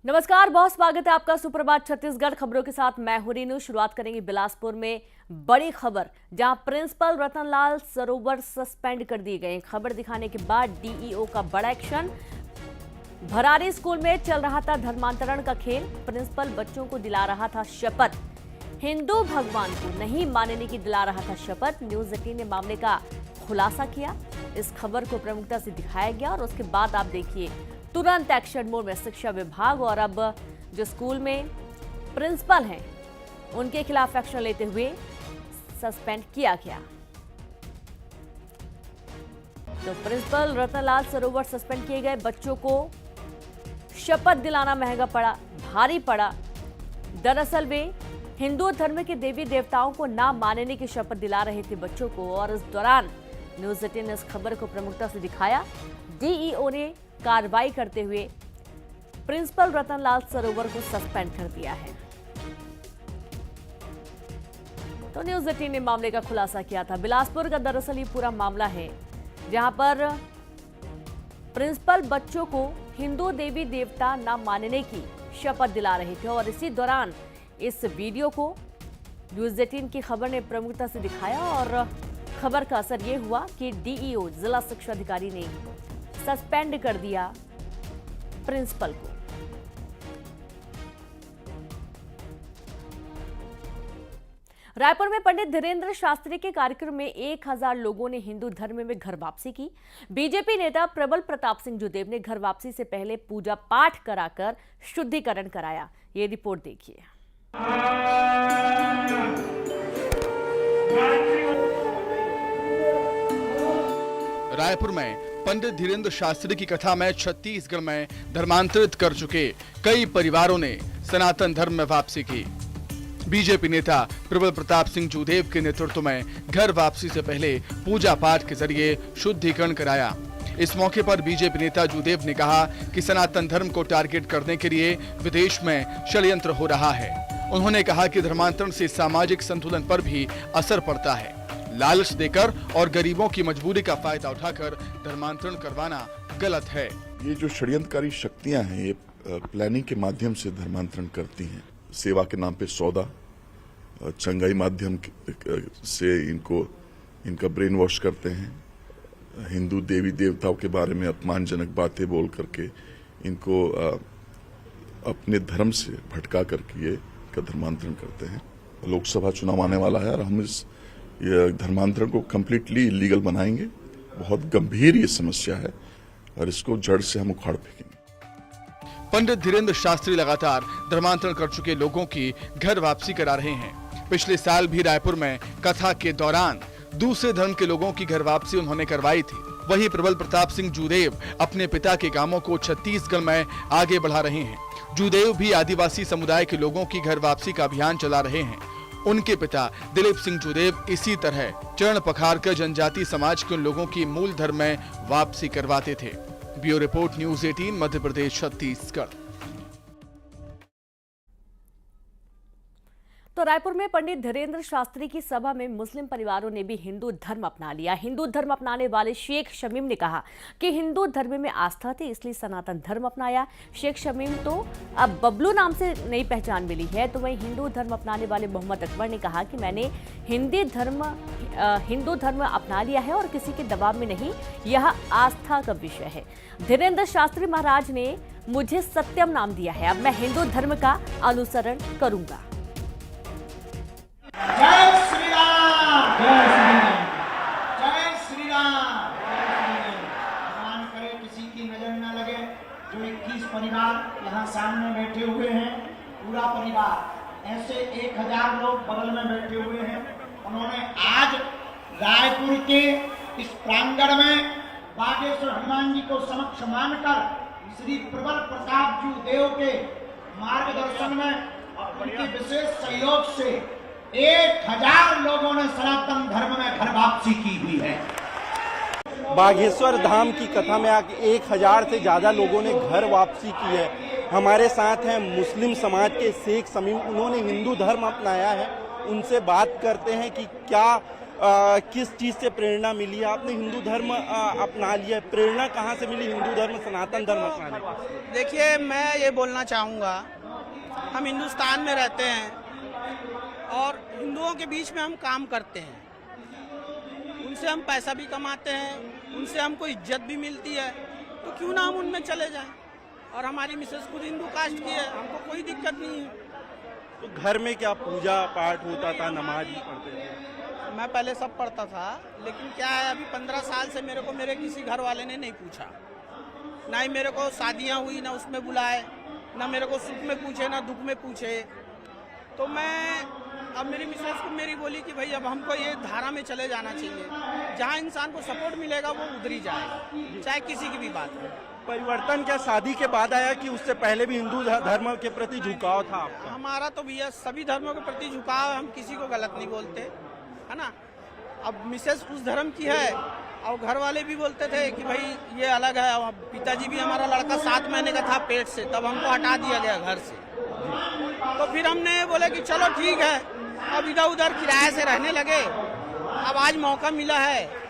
नमस्कार, बहुत स्वागत है आपका सुप्रभात छत्तीसगढ़ खबरों के साथ। मैं हूं रीनू। शुरुआत करेंगे बिलासपुर में बड़ी खबर, जहां प्रिंसिपल रतनलाल सरोवर सस्पेंड कर दिए गए। खबर दिखाने के बाद डीईओ का बड़ा एक्शन। भरारी स्कूल में चल रहा था धर्मांतरण का खेल। प्रिंसिपल बच्चों को दिला रहा था शपथ। हिंदू भगवान को नहीं मानने की दिला रहा था शपथ। न्यूज 18 ने मामले का खुलासा किया। इस खबर को प्रमुखता से दिखाया गया और उसके बाद आप देखिए तुरंत एक्शन मोड में शिक्षा विभाग और अब जो स्कूल में प्रिंसिपल हैं उनके खिलाफ एक्शन लेते हुए सस्पेंड किया गया। तो प्रिंसिपल रतनलाल सरोवर सस्पेंड किए गए। बच्चों को शपथ दिलाना महंगा पड़ा, भारी पड़ा। दरअसल वे हिंदू धर्म के देवी देवताओं को ना मानने की शपथ दिला रहे थे बच्चों को, और इस दौरान न्यूज 18 ने इस खबर को प्रमुखता से दिखाया। डीईओ ने कार्रवाई करते हुए प्रिंसिपल रतनलाल सरोवर को सस्पेंड कर दिया है। तो न्यूज 18 ने मामले का खुलासा किया था। बिलासपुर का दरअसल ये पूरा मामला है, जहां पर प्रिंसिपल बच्चों को हिंदू देवी देवता ना मानने की शपथ दिला रहे थे, और इसी दौरान इस वीडियो को न्यूज 18 की खबर ने प्रमुखता से दिखाया। और खबर का असर यह हुआ कि डीईओ जिला शिक्षा अधिकारी ने सस्पेंड कर दिया प्रिंसिपल को। रायपुर में पंडित धीरेन्द्र शास्त्री के कार्यक्रम में 1000 लोगों ने हिंदू धर्म में घर वापसी की। बीजेपी नेता प्रबल प्रताप सिंह जुदेव ने घर वापसी से पहले पूजा पाठ कराकर शुद्धिकरण कराया। ये रिपोर्ट देखिए। रायपुर में पंडित धीरेन्द्र शास्त्री की कथा में छत्तीसगढ़ में धर्मांतरित कर चुके कई परिवारों ने सनातन धर्म में वापसी की। बीजेपी नेता प्रबल प्रताप सिंह जुदेव के नेतृत्व में घर वापसी से पहले पूजा पाठ के जरिए शुद्धिकरण कराया। इस मौके पर बीजेपी नेता जुदेव ने कहा कि सनातन धर्म को टारगेट करने के लिए विदेश में षड्यंत्र हो रहा है। उन्होंने कहा कि धर्मांतरण से सामाजिक संतुलन पर भी असर पड़ता है। लालच देकर और गरीबों की मजबूरी का फायदा उठाकर धर्मांतरण करवाना गलत है। ये जो षड्यंत्रकारी शक्तियां हैं, ये प्लानिंग के माध्यम से धर्मांतरण करती हैं। सेवा के नाम पे सौदा, चंगाई माध्यम से इनका ब्रेन वॉश करते हैं। हिंदू देवी देवताओं के बारे में अपमानजनक बातें बोल करके इनको अपने धर्म से भटका करके ये धर्मांतरण करते हैं। लोकसभा चुनाव आने वाला है और हम ये धर्मांतरण को कम्प्लीटली इलीगल बनाएंगे। बहुत गंभीर ये समस्या है और इसको जड़ से हम उखाड़ फेंकेंगे। पंडित धीरेन्द्र शास्त्री लगातार धर्मांतरण कर चुके लोगों की घर वापसी करा रहे हैं। पिछले साल भी रायपुर में कथा के दौरान दूसरे धर्म के लोगों की घर वापसी उन्होंने करवाई थी। वहीं प्रबल प्रताप सिंह जुदेव अपने पिता के कामों को छत्तीसगढ़ में आगे बढ़ा रहे हैं। जुदेव भी आदिवासी समुदाय के लोगों की घर वापसी का अभियान चला रहे हैं। उनके पिता दिलीप सिंह जुदेव इसी तरह चरण पखार कर जनजाति समाज के उन लोगों की मूल धर्म में वापसी करवाते थे। Bureau report news 18 Madhya Pradesh Chhattisgarh. तो रायपुर में पंडित धीरेन्द्र शास्त्री की सभा में मुस्लिम परिवारों ने भी हिंदू धर्म अपना लिया। हिंदू धर्म अपनाने वाले शेख शमीम ने कहा कि हिंदू धर्म में आस्था थी, इसलिए सनातन धर्म अपनाया। शेख शमीम तो अब बबलू नाम से नई पहचान मिली है। तो वहीं हिंदू धर्म अपनाने वाले मोहम्मद अकबर ने कहा कि मैंने हिंदू धर्म अपना लिया है और किसी के दबाव में नहीं, यह आस्था का विषय है। धीरेन्द्र शास्त्री महाराज ने मुझे सत्यम नाम दिया है, अब मैं हिंदू धर्म का अनुसरण करूंगा। जय श्री राम, जय श्री राम, जय श्री राम। भगवान करे किसी की नजर न लगे। जो 21 परिवार यहाँ सामने बैठे हुए हैं, पूरा परिवार, ऐसे 1000 लोग बगल में बैठे हुए हैं। उन्होंने आज रायपुर के इस प्रांगण में बागेश्वर हनुमान जी को समक्ष मानकर श्री प्रबल प्रताप जुदेव के मार्गदर्शन में और उनके विशेष सहयोग से 1000 लोगों ने सनातन धर्म में घर वापसी की हुई है। बागेश्वर धाम की कथा में आके 1000 से ज्यादा लोगों ने घर वापसी की है। हमारे साथ हैं मुस्लिम समाज के शेख शमीम, उन्होंने हिंदू धर्म अपनाया है। उनसे बात करते हैं कि क्या किस चीज़ से प्रेरणा मिली है? आपने हिंदू धर्म अपना लिया है, प्रेरणा कहाँ से मिली हिंदू धर्म, सनातन धर्म अपनाने की? देखिए, मैं ये बोलना चाहूँगा, हम हिंदुस्तान में रहते हैं और हिंदुओं के बीच में हम काम करते हैं, उनसे हम पैसा भी कमाते हैं, उनसे हमको इज्जत भी मिलती है, तो क्यों ना हम उनमें चले जाएं। और हमारी मिसेस खुद हिंदू कास्ट की है, हमको कोई दिक्कत नहीं है। तो घर में क्या पूजा पाठ होता था, नमाज भी पढ़ते थे? मैं पहले सब पढ़ता था, लेकिन क्या है, अभी 15 साल से मेरे को मेरे किसी घर वाले ने नहीं पूछा, ना ही मेरे को शादियाँ हुई ना उसमें बुलाए, ना मेरे को सुख में पूछे ना दुख में पूछे। तो मैं अब मेरी मिसेस को मेरी बोली कि भाई अब हमको ये धारा में चले जाना चाहिए, जहाँ इंसान को सपोर्ट मिलेगा वो उधर ही जाएगा, चाहे किसी की भी बात हो। परिवर्तन क्या शादी के बाद आया कि उससे पहले भी हिंदू धर्म के प्रति झुकाव था आपका? हमारा तो भैया सभी धर्मों के प्रति झुकाव, हम किसी को गलत नहीं बोलते, है ना। अब मिसेस उस धर्म की है और घर वाले भी बोलते थे कि भाई ये अलग है। अब पिताजी भी, हमारा लड़का 7 महीने का था पेट से, तब हमको हटा दिया गया घर से। तो फिर हमने बोले कि चलो ठीक है, अब इधर उधर किराए से रहने लगे, अब आज मौका मिला है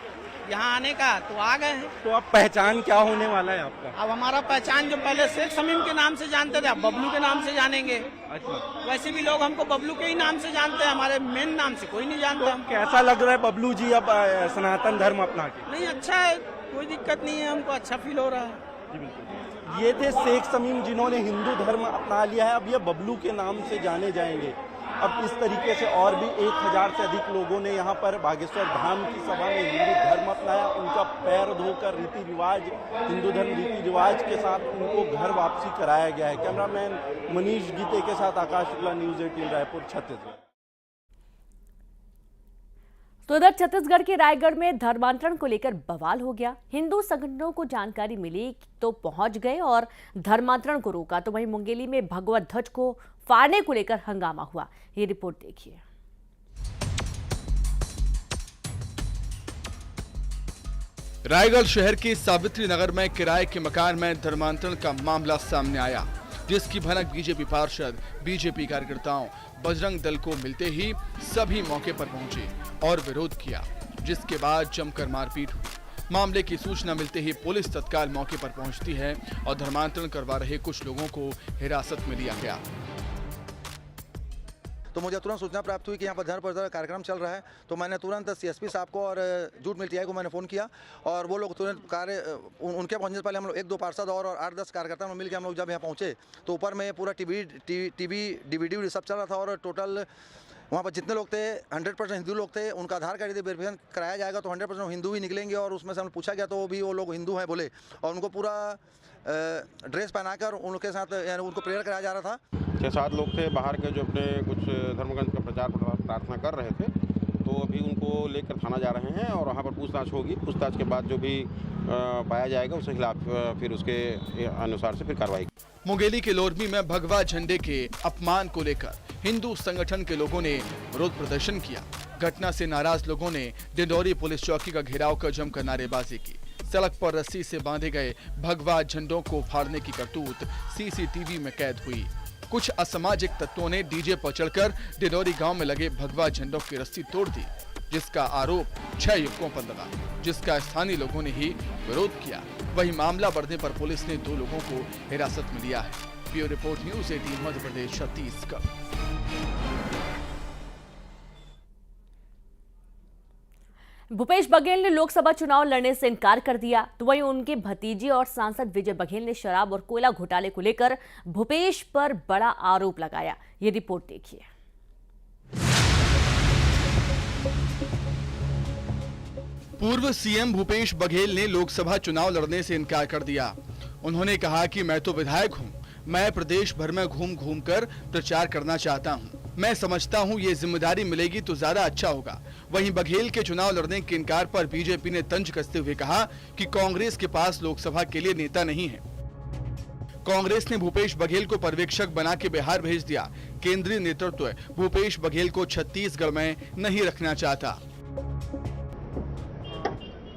यहाँ आने का तो आ गए हैं। तो अब पहचान क्या होने वाला है आपका? अब हमारा पहचान जो पहले शेख शमीम के नाम से जानते थे, अब बबलू के नाम से जानेंगे। अच्छा, वैसे भी लोग हमको बबलू के ही नाम से जानते हैं, हमारे मेन नाम से कोई नहीं जानता। तो कैसा लग रहा है बबलू जी अब सनातन धर्म अपना के? नहीं, अच्छा है, कोई दिक्कत नहीं है, हमको अच्छा फील हो रहा है। जी बिल्कुल। ये थे शेख शमीम जिन्होंने हिंदू धर्म अपना लिया है, अब ये बबलू के नाम से जाने जाएंगे। अब इस तरीके से और भी 1000 से अधिक लोगों ने यहाँ पर बागेश्वर धाम की सभा में हिंदू धर्म अपनाया। उनका पैर धोकर रीति रिवाज, हिंदू धर्म रीति रिवाज के साथ उनको घर वापसी कराया गया है। कैमरामैन मनीष गीते के साथ आकाश शुक्ला, न्यूज़ 18 रायपुर, छत्तीसगढ़। तो इधर छत्तीसगढ़ के रायगढ़ में धर्मांतरण को लेकर बवाल हो गया। हिंदू संगठनों को जानकारी मिली तो पहुंच गए और धर्मांतरण को रोका, तो वहीं मुंगेली में भगवत ध्वज को फाड़ने को लेकर हंगामा हुआ। ये रिपोर्ट देखिए। रायगढ़ शहर के सावित्री नगर में किराए के मकान में धर्मांतरण का मामला सामने आया, जिसकी भनक बीजेपी पार्षद, बीजेपी कार्यकर्ताओं, बजरंग दल को मिलते ही सभी मौके पर पहुंचे और विरोध किया, जिसके बाद जमकर मारपीट हुई। मामले की सूचना मिलते ही पुलिस तत्काल मौके पर पहुंचती है और धर्मांतरण करवा रहे कुछ लोगों को हिरासत में लिया गया। तो मुझे तुरंत सूचना प्राप्त हुई कि यहाँ पर धर्म प्रचार कार्यक्रम चल रहा है, तो मैंने तुरंत सीएसपी साहब को और जूट मिल टीआई को मैंने फ़ोन किया और वो लोग तुरंत उनके पहुंचने से पहले हम लोग 1-2 पार्षद और 8-10 कार्यकर्ता मिल के हम लोग जब यहाँ पहुँचे तो ऊपर में पूरा टीवी DVD सब चल रहा था और टोटल वहाँ पर जितने लोग थे 100% हिंदू लोग थे। उनका आधार कार्ड यदि वेरिफिकेशन कराया जाएगा तो 100% हिंदू ही निकलेंगे और उसमें से हमने पूछा गया तो वो लोग हिंदू हैं बोले और उनको पूरा ड्रेस पहनाकर उनके साथ यानी उनको प्रेयर कराया जा रहा था। 6-7 लोग थे बाहर के जो अपने कुछ धर्मग्रंथ का प्रचार प्रार्थना कर रहे थे, तो अभी उनको लेकर थाना जा रहे हैं और वहाँ पर पूछताछ होगी। पूछताछ के बाद जो भी पाया जाएगा उसके खिलाफ फिर उसके अनुसार से फिर कार्रवाई। मुंगेली के लोरमी में भगवा झंडे के अपमान को लेकर हिंदू संगठन के लोगों ने विरोध प्रदर्शन किया। घटना से नाराज लोगों ने डिंडोरी पुलिस चौकी का घेराव कर जमकर नारेबाजी की। सड़क पर रस्सी से बांधे गए भगवा झंडों को फाड़ने की करतूत सीसीटीवी में कैद हुई। कुछ असामाजिक तत्वों ने डीजे पर चढ़कर डिंडोरी गांव में लगे भगवा झंडों की रस्सी तोड़ दी, जिसका आरोप 6 युवकों पर लगा, जिसका स्थानीय लोगों ने ही विरोध किया। वहीं मामला बढ़ने पर पुलिस ने 2 लोगों को हिरासत में लिया है। Bureau report, news 18 Madhya Pradesh, Chhattisgarh. Bhupesh Baghel ने लोकसभा चुनाव लड़ने से इनकार कर दिया, तो वहीं उनके भतीजे और सांसद विजय बघेल ने शराब और कोयला घोटाले को लेकर भूपेश पर बड़ा आरोप लगाया। ये रिपोर्ट देखिए। पूर्व सीएम भूपेश बघेल ने लोकसभा चुनाव लड़ने से इनकार कर दिया। उन्होंने कहा कि मैं तो विधायक हूं, मैं प्रदेश भर में घूम घूम कर प्रचार करना चाहता हूं। मैं समझता हूं ये जिम्मेदारी मिलेगी तो ज्यादा अच्छा होगा। वहीं बघेल के चुनाव लड़ने के इनकार पर बीजेपी ने तंज कसते हुए कहा कि कांग्रेस के पास लोकसभा के लिए नेता नहीं है। कांग्रेस ने भूपेश बघेल को पर्यवेक्षक बना के बिहार भेज दिया। केंद्रीय नेतृत्व भूपेश बघेल को छत्तीसगढ़ में नहीं रखना चाहता।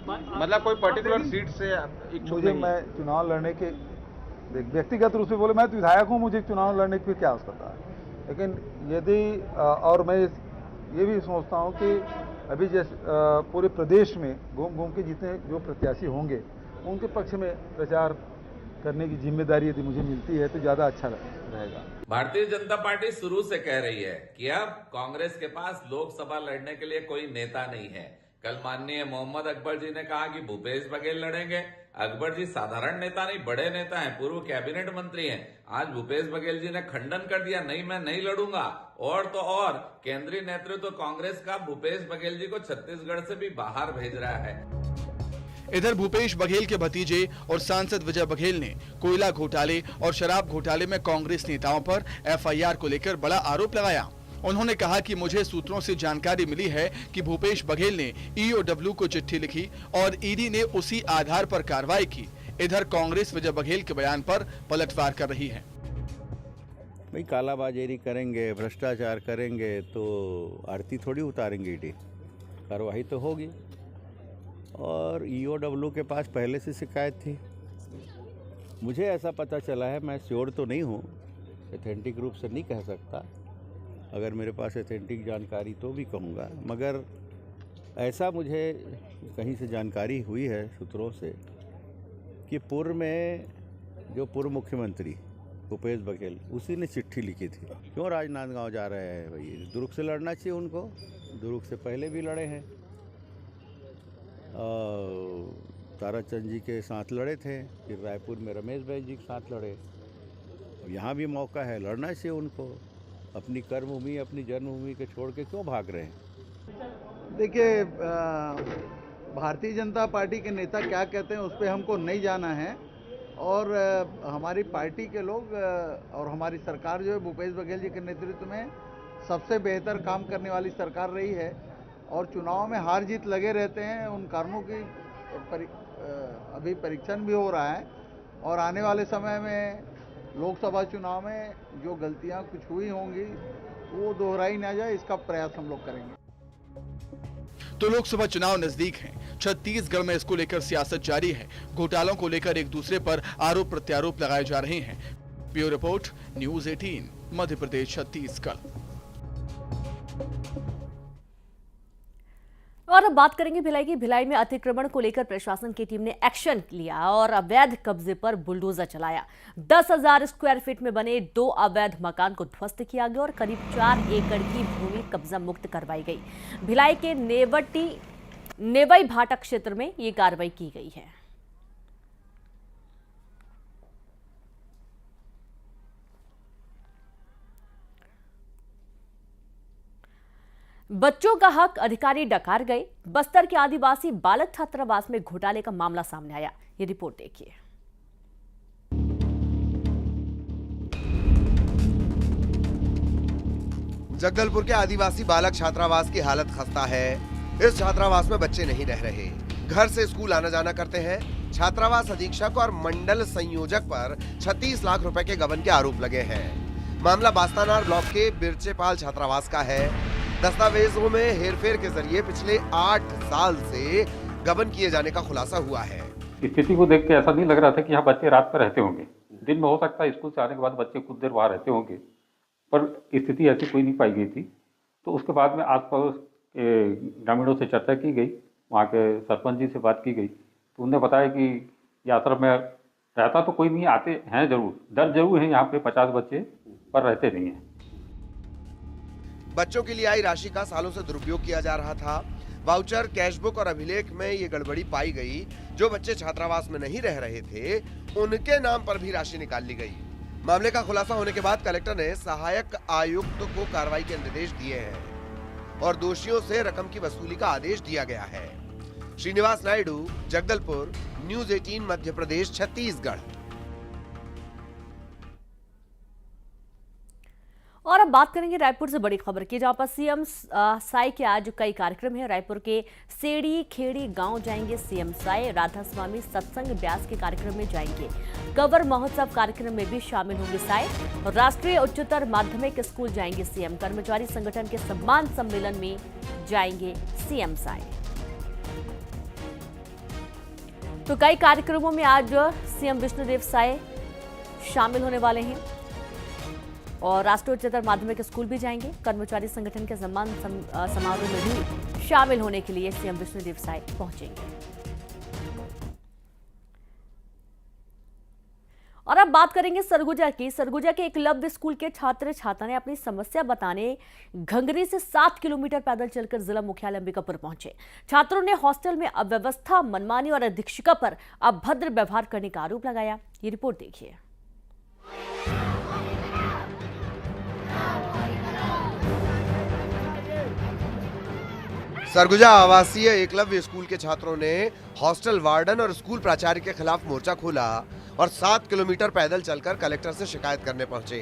मतलब कोई पर्टिकुलर सीट से इच्छुक मुझे, मैं चुनाव लड़ने के व्यक्तिगत रूप से बोले, मैं तो विधायक हूँ, मुझे चुनाव लड़ने की क्या आवश्यकता है। लेकिन यदि और मैं ये भी सोचता हूँ कि अभी जैसे पूरे प्रदेश में घूम घूम के जितने जो प्रत्याशी होंगे उनके पक्ष में प्रचार करने की जिम्मेदारी यदि मुझे मिलती है तो ज़्यादा अच्छा रहेगा। भारतीय जनता पार्टी शुरू से कह रही है कि अब कांग्रेस के पास लोकसभा लड़ने के लिए कोई नेता नहीं है। कल माननीय मोहम्मद अकबर जी ने कहा कि भूपेश बघेल लड़ेंगे। अकबर जी साधारण नेता नहीं, बड़े नेता हैं, पूर्व कैबिनेट मंत्री हैं। आज भूपेश बघेल जी ने खंडन कर दिया, नहीं मैं नहीं लड़ूंगा। और तो और केंद्रीय नेतृत्व कांग्रेस का भूपेश बघेल जी को छत्तीसगढ़ से भी बाहर भेज रहा है। इधर भूपेश बघेल के भतीजे और सांसद विजय बघेल ने कोयला घोटाले और शराब घोटाले में कांग्रेस नेताओं पर एफआईआर को लेकर बड़ा आरोप लगाया। उन्होंने कहा कि मुझे सूत्रों से जानकारी मिली है कि भूपेश बघेल ने ईओडब्ल्यू को चिट्ठी लिखी और ईडी ने उसी आधार पर कार्रवाई की। इधर कांग्रेस विजय बघेल के बयान पर पलटवार कर रही है। भाई कालाबाजारी करेंगे, भ्रष्टाचार करेंगे तो आरती थोड़ी उतारेंगे ईडी, कार्रवाई तो होगी। और ईओडब्ल्यू के पास पहले से शिकायत थी। मुझे ऐसा पता चला है, मैं श्योर तो नहीं हूँ, एथेंटिक रूप से नहीं कह सकता, अगर मेरे पास एथेंटिक जानकारी तो भी कहूँगा, मगर ऐसा मुझे कहीं से जानकारी हुई है सूत्रों से कि पूर्व में जो पूर्व मुख्यमंत्री भूपेश बघेल, उसी ने चिट्ठी लिखी थी। क्यों राजनांदगांव जा रहे हैं भाई, दुर्ग से लड़ना चाहिए उनको, दुर्ग से पहले भी लड़े हैं। ताराचंद जी के साथ लड़े थे, फिर रायपुर में रमेश भाई जी के साथ लड़े। अब यहाँ भी मौका है, लड़ना चाहिए उनको। अपनी कर्मभूमि, अपनी जन्मभूमि के छोड़ के क्यों भाग रहे हैं? देखिए, भारतीय जनता पार्टी के नेता क्या कहते हैं उस पर हमको नहीं जाना है। और हमारी पार्टी के लोग और हमारी सरकार जो है भूपेश बघेल जी के नेतृत्व में सबसे बेहतर काम करने वाली सरकार रही है। और चुनाव में हार जीत लगे रहते हैं, उन कारणों की अभी परीक्षण भी हो रहा है। और आने वाले समय में लोकसभा चुनाव में जो गलतियां कुछ हुई होंगी वो दोहराई ना जाए, इसका प्रयास हम लोग करेंगे। तो लोकसभा चुनाव नजदीक हैं। छत्तीसगढ़ में इसको लेकर सियासत जारी है। घोटालों को लेकर एक दूसरे पर आरोप प्रत्यारोप लगाए जा रहे हैं। Bureau report, news 18, Madhya Pradesh, Chhattisgarh. और अब बात करेंगे भिलाई की। भिलाई में अतिक्रमण को लेकर प्रशासन की टीम ने एक्शन लिया और अवैध कब्जे पर बुलडोजर चलाया। 10,000 स्क्वायर फीट में बने 2 अवैध मकान को ध्वस्त किया गया और करीब 4 एकड़ की भूमि कब्जा मुक्त करवाई गई। भिलाई के नेवई भाटा क्षेत्र में ये कार्रवाई की गई है। बच्चों का हक अधिकारी डकार गए। बस्तर के आदिवासी बालक छात्रावास में घोटाले का मामला सामने आया। ये रिपोर्ट देखिए। जगदलपुर के आदिवासी बालक छात्रावास की हालत खस्ता है। इस छात्रावास में बच्चे नहीं रह रहे, घर से स्कूल आना जाना करते हैं। छात्रावास अधीक्षक और मंडल संयोजक पर 36 लाख रुपए के गबन के आरोप लगे हैं। मामला बास्तानार ब्लॉक के बिरचेपाल छात्रावास का है। दस्तावेजों में हेरफेर के जरिए पिछले 8 साल से गबन किए जाने का खुलासा हुआ है। स्थिति को देख के ऐसा नहीं लग रहा था कि यहाँ बच्चे रात पर रहते होंगे। दिन में हो सकता है स्कूल से आने के बाद बच्चे कुछ देर वहाँ रहते होंगे, पर स्थिति ऐसी कोई नहीं पाई गई थी। तो उसके बाद में आस पड़ोस के ग्रामीणों से चर्चा की गई, वहाँ के सरपंच जी से बात की गई, तो उन्होंने बताया कि ये आश्रम में रहता तो कोई नहीं, आते हैं जरूर, दर जरूर है यहाँ पे 50 बच्चे, पर रहते नहीं हैं। बच्चों के लिए आई राशि का सालों से दुरुपयोग किया जा रहा था। वाउचर, कैशबुक और अभिलेख में ये गड़बड़ी पाई गई। जो बच्चे छात्रावास में नहीं रह रहे थे उनके नाम पर भी राशि निकाल ली गई। मामले का खुलासा होने के बाद कलेक्टर ने सहायक आयुक्त को कार्रवाई के निर्देश दिए हैं और दोषियों से रकम की वसूली का आदेश दिया गया है। श्रीनिवास नायडू, जगदलपुर, न्यूज़ 18, मध्य प्रदेश, छत्तीसगढ़। और अब बात करेंगे रायपुर से बड़ी खबर की, जहां पर सीएम साई के आज कई कार्यक्रम हैं। रायपुर के सेड़ी खेड़ी गांव जाएंगे सीएम साई। राधा स्वामी सत्संग व्यास के कार्यक्रम में जाएंगे। कवर महोत्सव कार्यक्रम में भी शामिल होंगे साई। राष्ट्रीय उच्चतर माध्यमिक स्कूल जाएंगे सीएम। कर्मचारी संगठन के सम्मान सम्मेलन में जाएंगे सीएम साई। तो कई कार्यक्रमों में आज सीएम विष्णुदेव साई शामिल होने वाले हैं और राष्ट्रीय उच्चतर माध्यमिक स्कूल भी जाएंगे। कर्मचारी संगठन के सम्मान समारोह में भी शामिल होने के लिए सीएम विष्णुदेव साय पहुंचेंगे। और अब बात करेंगे सरगुजा की। सरगुजा के एकलव्य स्कूल के छात्र छात्रा ने अपनी समस्या बताने घंगरी से 7 किलोमीटर पैदल चलकर जिला मुख्यालय अंबिकापुर पहुंचे। छात्रों ने हॉस्टल में अव्यवस्था, मनमानी और अधीक्षिका पर अभद्र व्यवहार करने का आरोप लगाया। ये रिपोर्ट देखिए। सरगुजा आवासीय एकलव्य स्कूल के छात्रों ने हॉस्टल वार्डन और स्कूल प्राचार्य के खिलाफ मोर्चा खोला और 7 किलोमीटर पैदल चलकर कलेक्टर से शिकायत करने पहुंचे।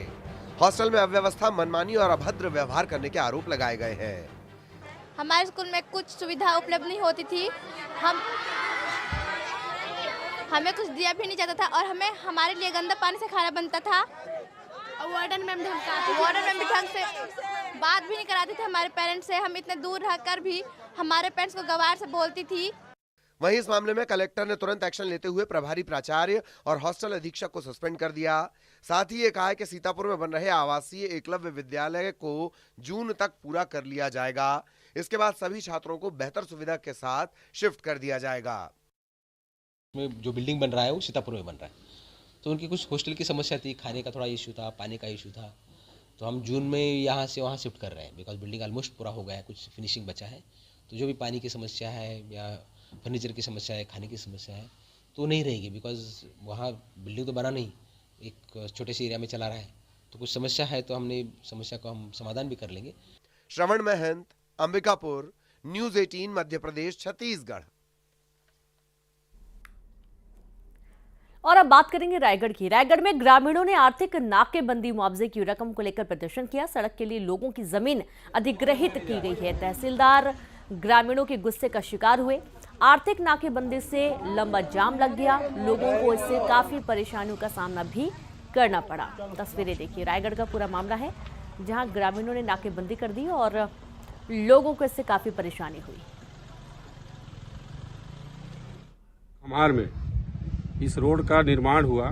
हॉस्टल में अव्यवस्था, मनमानी और अभद्र व्यवहार करने के आरोप लगाए गए हैं। हमारे स्कूल में कुछ सुविधा उपलब्ध नहीं होती थी, हमें कुछ दिया भी नहीं जाता था और हमारे लिए गंदा पानी से खाना बनता था। वार्डन मैम भी ढंग से बात भी नहीं कराती थी हमारे पेरेंट्स से। हम इतने दूर रहकर भी हमारे पेरेंट्स को गवार से बोलती थी। वहीं इस मामले में कलेक्टर ने तुरंत एक्शन लेते हुए प्रभारी प्राचार्य और हॉस्टल अधीक्षक को सस्पेंड कर दिया। साथ ही ये कहा है कि सीतापुर में बन रहे आवासीय एकलव्य विद्यालय को जून तक पूरा कर लिया जाएगा। इसके बाद सभी छात्रों को बेहतर सुविधा के साथ शिफ्ट कर दिया जाएगा। जो बिल्डिंग बन रहा है वो सीतापुर में बन रहा है, तो उनकी कुछ हॉस्टल की समस्या थी, खाने का थोड़ा इशू था, पानी का इशू था, तो हम जून में यहाँ से वहाँ शिफ्ट कर रहे हैं। बिकॉज बिल्डिंग ऑलमोस्ट पूरा हो गया है, कुछ फिनिशिंग बचा है, तो जो भी पानी की समस्या है या फर्नीचर की समस्या है, खाने की समस्या है, तो नहीं रहेगी। बिकॉज वहाँ बिल्डिंग तो बना नहीं, एक छोटे से एरिया में चला रहा है, तो कुछ समस्या है तो हमने समस्या को हम समाधान भी कर लेंगे। श्रवण महंत, अंबिकापुर, न्यूज़ 18 मध्य प्रदेश, छत्तीसगढ़। और अब बात करेंगे रायगढ़ की। रायगढ़ में ग्रामीणों ने आर्थिक नाकेबंदी मुआवजे की रकम को लेकर प्रदर्शन किया। सड़क के लिए लोगों की जमीन अधिग्रहित की गई है। तहसीलदार ग्रामीणों के गुस्से का शिकार हुए। आर्थिक नाकेबंदी से लंबा जाम लग गया। लोगों को इससे काफी परेशानियों का सामना भी करना पड़ा। तस्वीरें देखिए, रायगढ़ का पूरा मामला है जहां ग्रामीणों ने नाकेबंदी कर दी और लोगों को इससे काफी परेशानी हुई। हमार में इस रोड का निर्माण हुआ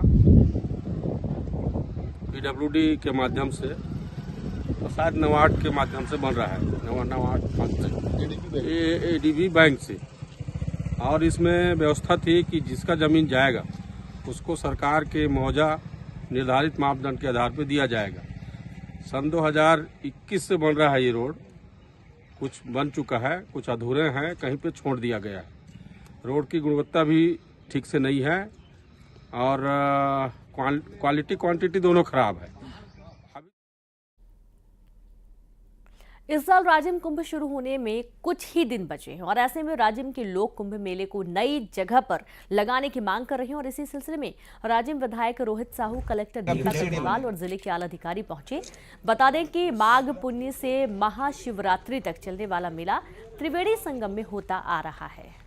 पीडब्ल्यूडी के माध्यम से और शायद नवाट के माध्यम से बन रहा है, नवाट एडीबी बैंक से। और इसमें व्यवस्था थी कि जिसका जमीन जाएगा उसको सरकार के मुआवजा निर्धारित मापदंड के आधार पर दिया जाएगा। सन 2021 से बन रहा है ये रोड, कुछ बन चुका है, कुछ अधूरे हैं, कहीं पे छोड़ दिया गया है। रोड की गुणवत्ता भी ठीक से नहीं है और क्वालिटी क्वांटिटी दोनों खराब है। इस साल राजिम कुंभ शुरू होने में कुछ ही दिन बचे हैं और ऐसे में राजिम के लोग कुंभ मेले को नई जगह पर लगाने की मांग कर रहे हैं। और इसी सिलसिले में राजिम विधायक रोहित साहू, कलेक्टर दीपा अग्रवाल और जिले के आला अधिकारी पहुंचे। बता दें कि माघ पुन्नी से महाशिवरात्रि तक चलने वाला मेला त्रिवेणी संगम में होता आ रहा है।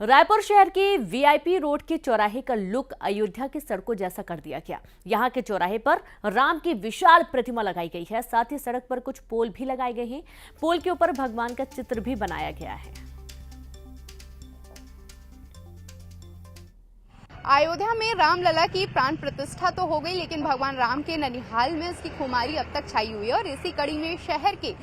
रायपुर शहर के वीआईपी रोड के चौराहे का लुक अयोध्या की सड़कों जैसा कर दिया गया। यहां के चौराहे पर राम की विशाल प्रतिमा लगाई गई है। साथ ही सड़क पर कुछ पोल भी लगाए गए हैं। पोल के ऊपर भगवान का चित्र भी बनाया गया है। अयोध्या में रामलला की प्राण प्रतिष्ठा तो हो गई, लेकिन भगवान राम के ननिहाल में इसकी खुमारी अब तक छाई हुई है। और इसी कड़ी में शहर के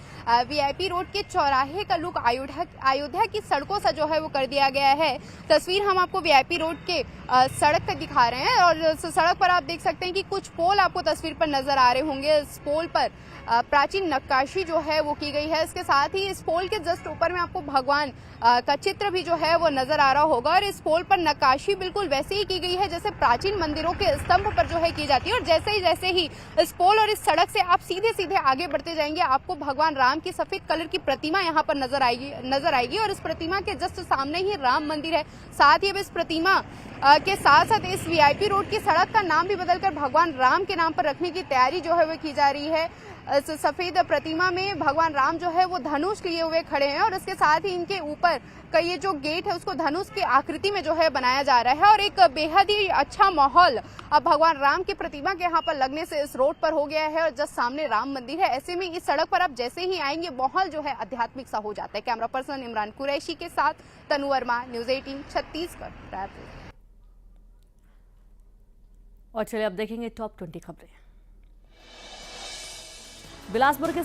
वीआईपी रोड के चौराहे का लुक अयोध्या की सड़कों से जो है वो कर दिया गया है। तस्वीर हम आपको वीआईपी रोड के सड़क पर दिखा रहे हैं और सड़क पर आप देख सकते हैं कि कुछ पोल आपको तस्वीर पर नजर आ रहे होंगे। इस पोल पर प्राचीन नक्काशी जो है वो की गई है। इसके साथ ही इस पोल के जस्ट ऊपर में आपको भगवान का चित्र भी जो है वो नजर आ रहा होगा। और इस पोल पर नक्काशी बिल्कुल वैसे ही की गई है जैसे प्राचीन मंदिरों के स्तंभ पर जो है की जाती है। और जैसे ही इस पोल और इस सड़क से आप सीधे आगे बढ़ते जाएंगे, आपको भगवान राम की सफेद कलर की प्रतिमा यहाँ पर नजर आएगी। और इस प्रतिमा के जस्ट सामने ही राम मंदिर है। साथ ही अब इस प्रतिमा के साथ साथ इस वीआईपी रोड की सड़क का नाम भी बदलकर भगवान राम के नाम पर रखने की तैयारी जो है वो की जा रही है। इस सफेद प्रतिमा में भगवान राम जो है वो धनुष लिए हुए खड़े हैं और इसके साथ ही इनके ऊपर का ये जो गेट है उसको धनुष की आकृति में जो है बनाया जा रहा है। और एक बेहद ही अच्छा माहौल अब भगवान राम की प्रतिमा के यहाँ पर लगने से इस रोड पर हो गया है। और जस्ट सामने राम मंदिर है, ऐसे में इस सड़क पर आप जैसे ही आएंगे माहौल जो है आध्यात्मिक सा हो जाता है। कैमरा पर्सन इमरान कुरैशी के साथ तनु वर्मा, न्यूज़ 18 छत्तीसगढ़, रायपुर। और चलिए अब देखेंगे टॉप 20 खबरें। बिलासपुर के